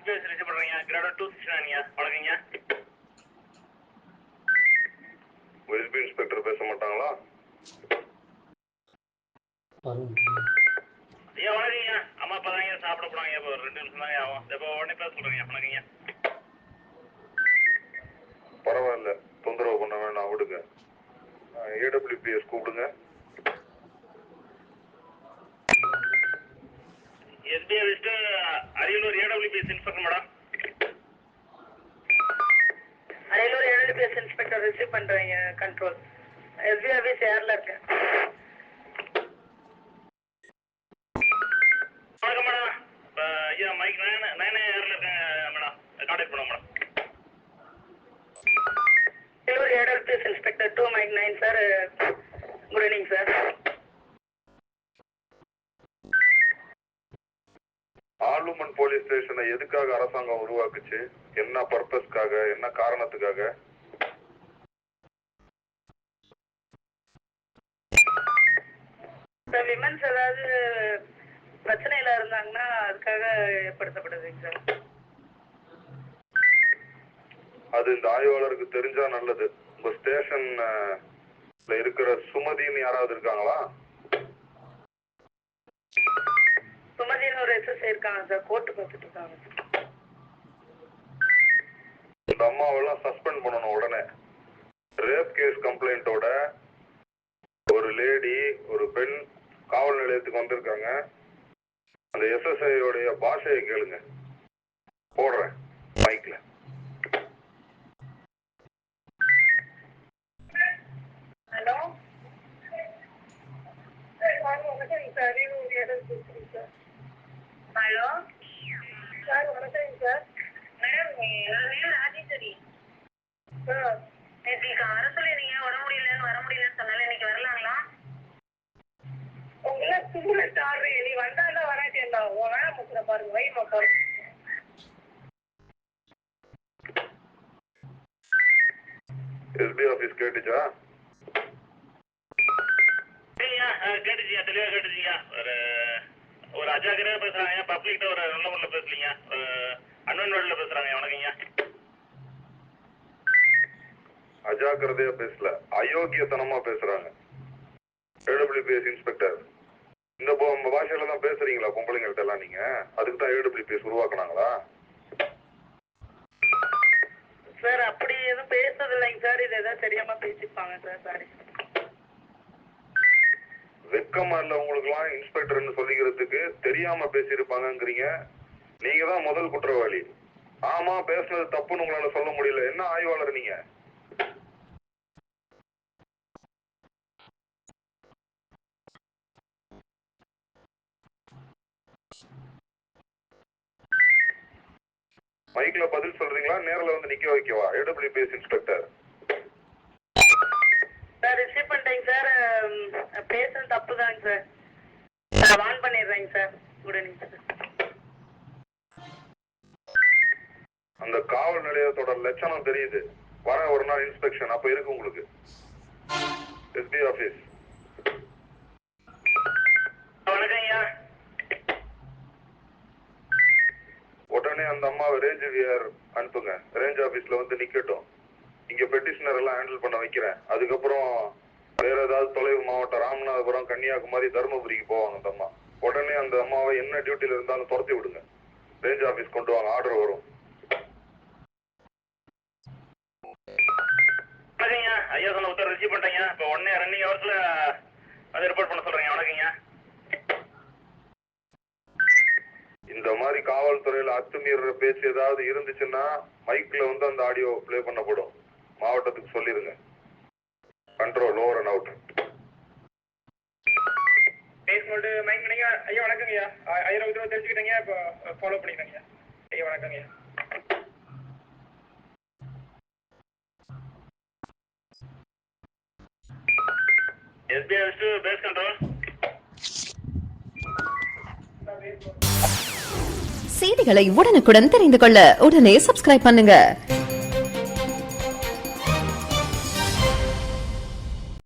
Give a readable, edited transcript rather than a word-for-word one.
SBS receive பண்றீங்க. Grad 269ங்க. வணக்கங்க. SP inspector பேச மாட்டாங்களா? ஐயா வணக்கங்க. அம்மா அப்பதாங்க சாப்பிட போனாங்க. இப்போ 2 நிமிஷம் தாங்க ஆகும். இப்போ உடனே பேச சொல்றீங்க. வணக்கங்க. பரவாயில்ல, தொந்தரவு பண்ண வேணாம், விடுங்க. ஏடபிள்யூபிஎஸ் கூப்பிடுங்க. SPI visit Ariyalur AWPS inspector madam. Ariyalur AWPS inspector receive பண்றீங்க. கண்ட்ரோல் எஸ்பிஐ ஆஃபீஸ் ஏர்ல இருக்கேன். வணக்கம் மேடம். ஐயா மைக் 9 ஏர்ல இருக்கேன் மேடம். கான்டாக்ட் பண்ணுங்க madam. Ariyalur AWPS inspector 2 mike 9 sir. Good evening sir. ஆலுமன் போலீஸ் ஸ்டேஷனை எதுக்காக அரசாங்கம் உருவாக்குச்சு? என்ன பர்பஸ்க்காக, என்ன காரணத்துக்காக? விமன்ஸ் ஏதாவது பிரச்சனையில இருந்தாங்கன்னா அதுக்காக ஏற்படுத்தப்படுதுங்க சார். அது இந்த ஆய்வாளருக்கு தெரிஞ்சா நல்லது. உங்க ஸ்டேஷன்ல இருக்கிற சுமதின்னு யாராவது இருக்காங்களா? சுமதினு ஒரு எஸ்எஸ்ஐ இருக்காங்க சார். கோர்ட்டு பார்த்துட்டு இருக்காங்க சார். இந்த அம்மாவெல்லாம் சஸ்பெண்ட் பண்ணணும் உடனே. ரேப் கேஸ் கம்ப்ளைண்டோட ஒரு லேடி, ஒரு பெண் காவல் நிலையத்துக்கு வந்திருக்காங்க. அந்த எஸ்எஸ்ஐயோடைய பாஷையை கேளுங்க. போடுறேன் மைக்ல. ஹலோ சார், வணக்கம் சார். Ariyalur AWPS sir. Hello sir, வணக்கம் சார். Madam, Rajeswari sir. நேற்று வர சொல்லிருந்தீங்க, உடம்பு முடியலன்னு வர முடியலன்னு சொன்னால இன்னைக்கு வரலாங்களா? உங்களை சூரத் ஆடுறீ, நீ வந்தாலும் வராட்டேன் தான். உன் வேலை முக்கிற பாருங்க. வைமா பாருங்க. எஸ்பி ஆபீஸ் கேட்டுச்சா? கேட்டுச்சியா, தெளிவா கேட்டுச்சியா. ஒரு அஜாக்கிரதையா பேசுறாங்க. பப்ளிக்ட்ட ஒரு நல்ல முறையில பேசலீங்க. அன்வன் வேர்ல்ட்ல பேசுறாங்க. வணக்கங்க. அஜாக்கிரதையா பேசல, அயோக்கியத்தனமா பேசுறாங்க. ஏடபிள்யூபிஎஸ் இன்ஸ்பெக்டர், இந்த பாஷையில தான் பேசுறீங்களா பொம்பளைங்கள்ட்ட எல்லாம்? நீங்க அதுக்கு தான் ஏடபிள்யூபிஎஸ் உருவாக்குனாங்களா? சார் அப்படி எதுவும் பேசுறது இல்லைங்க சார். இது ஏதாவது தெரியாம பேசிப்பாங்க சார். சாரி. வெக்கமா இல்ல உங்களுக்கு எல்லாம் இன்ஸ்பெக்டர்னு சொல்லிக்கிறதுக்கு? தெரியாம பேசியிருப்பாங்கங்கிறீங்க. நீங்க தான் முதல் குற்றவாளி. ஆமா, பேசுனது தப்புன்னு உங்களால சொல்ல முடியல. என்ன ஆய்வாளர் நீங்க? மைக்ல பதில் சொல்றீங்களா? நேரில் வந்து நிக்க வைக்கவா? ஏடபிள்யூபிஎஸ் இன்ஸ்பெக்டர் சார் ரிசீவ் பண்ணிட்டேங்க சார். பேசுறது தப்பு தாங்க சார். நான் வான் பண்ணிடுறேங்க சார். Good evening sir. அந்த காவல் நிலையத்தோட லட்சணம் தெரியுது. வர ஒரு நாள் இன்ஸ்பெக்ஷன் அப்ப இருக்கு உங்களுக்கு. SP office. வணக்கங்கய்யா. உடனே அந்த அம்மாவை ரேஞ்ச் விஆர் அனுப்புங்க. ரேஞ்ச் ஆபீஸ்ல வந்து நிக்கட்டும். இங்க பெட்டிஷனர் எல்லாம் ஹேண்டில் பண்ண வைக்கிறேன். அதுக்கப்புறம் வேற ஏதாவது தொலைவு மாவட்டம், ராமநாதபுரம், கன்னியாகுமரி, தருமபுரிக்கு போவாங்க அந்த அம்மா. உடனே அந்த அம்மாவை என்ன டியூட்டில இருந்தாலும் துரத்தி விடுங்க. ரேஞ்ச் ஆபீஸ் கொண்டு வாங்க, ஆர்டர் வரும். ஐயா சொன்ன உத்தரவு ரிசீவ் பண்ணிட்டேங்க. இப்போ உடனே ரன்னிங் ஹவர்ஸ்ல அதை ரிப்போர்ட் பண்ண சொல்றீங்க. வணக்கங்க. இந்த மாதிரி காவல்துறையில அத்துமீற பேச்சு ஏதாவது இருந்துச்சுன்னா மைக்ல வந்து அந்த ஆடியோ பிளே பண்ணப்படும். மாவட்டத்துக்கு சொல்லிருங்க. Control over and out. பேசும்போது மைக் பண்ணீங்க. ஐயா வணக்கங்க ஐயா. 1000 ரூபா தெரிஞ்சுக்கிட்டீங்க. இப்போ ஃபாலோ பண்ணிக்கிறேங்க ஐயா. வணக்கங்க ஐயா. SBI base control. செய்திகளை உடனுக்குடன் தெரிந்து கொள்ள உடனே சப்ஸ்கிரைப் பண்ணுங்க.